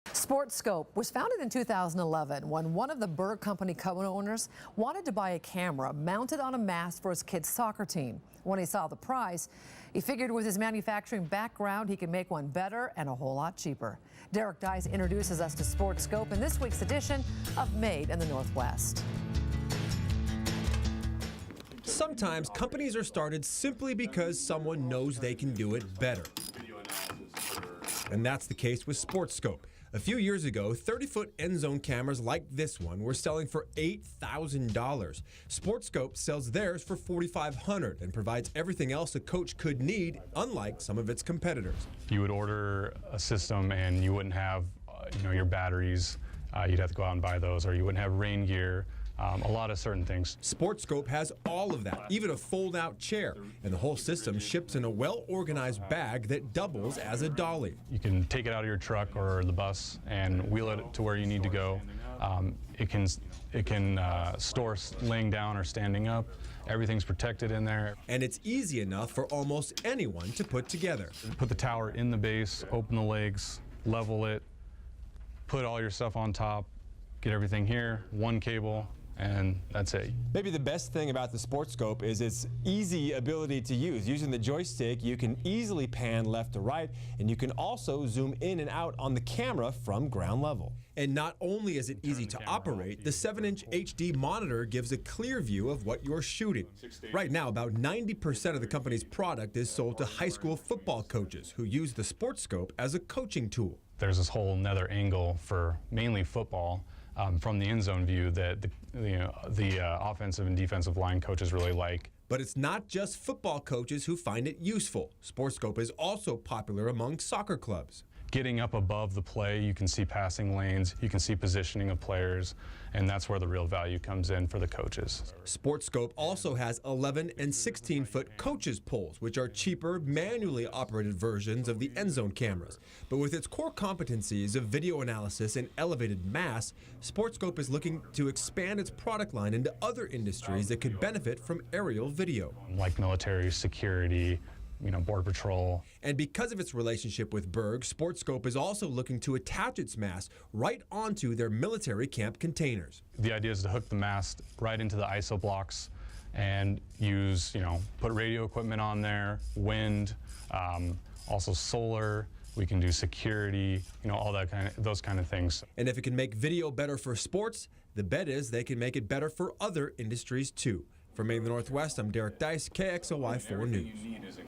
SportScope was founded in 2011 when one of the Berg Company co-owners wanted to buy a camera mounted on a mast for his kid's soccer team. When he saw the price, he figured with his manufacturing background he could make one better and a whole lot cheaper. Derek Deis introduces us to SportScope in this week's edition of Made in the Northwest. Sometimes companies are started simply because someone knows they can do it better. And that's the case with SportScope. A few years ago, 30-foot end zone cameras like this one were selling for $8,000. SportScope sells theirs for $4,500 and provides everything else a coach could need, unlike some of its competitors. You would order a system and you wouldn't have your batteries. You'd have to go out and buy those, or you wouldn't have rain gear. A lot of certain things. SportScope has all of that, even a fold-out chair, and the whole system ships in a well-organized bag that doubles as a dolly. You can take it out of your truck or the bus and wheel it to where you need to go. It can store laying down or standing up. Everything's protected in there. And it's easy enough for almost anyone to put together. Put the tower in the base, open the legs, level it, put all your stuff on top, get everything here, one cable, and that's it. Maybe the best thing about the SportScope is its easy ability to use. Using the joystick, you can easily pan left to right, and you can also zoom in and out on the camera from ground level. And not only is it easy to operate, the 7-inch HD monitor gives a clear view of what you're shooting. Right now, about 90% of the company's product is sold to high school football coaches who use the SportScope as a coaching tool. There's this whole another angle for mainly football from the end zone view that the offensive and defensive line coaches really like. But it's not just football coaches who find it useful. SportScope is also popular among soccer clubs. Getting up above the play, you can see passing lanes, you can see positioning of players, and that's where the real value comes in for the coaches. SportScope also has 11 and 16-foot coaches poles, which are cheaper, manually operated versions of the end zone cameras. But with its core competencies of video analysis and elevated mass, SportScope is looking to expand its product line into other industries that could benefit from aerial video. Like military, security, Border Patrol. And because of its relationship with Berg, SportScope is also looking to attach its mast right onto their military camp containers. The idea is to hook the mast right into the ISO blocks and use, put radio equipment on there, wind, also solar. We can do security, all those kind of things. And if it can make video better for sports, the bet is they can make it better for other industries too. For Made in the Northwest, I'm Derek Deis, KXLY 4 News.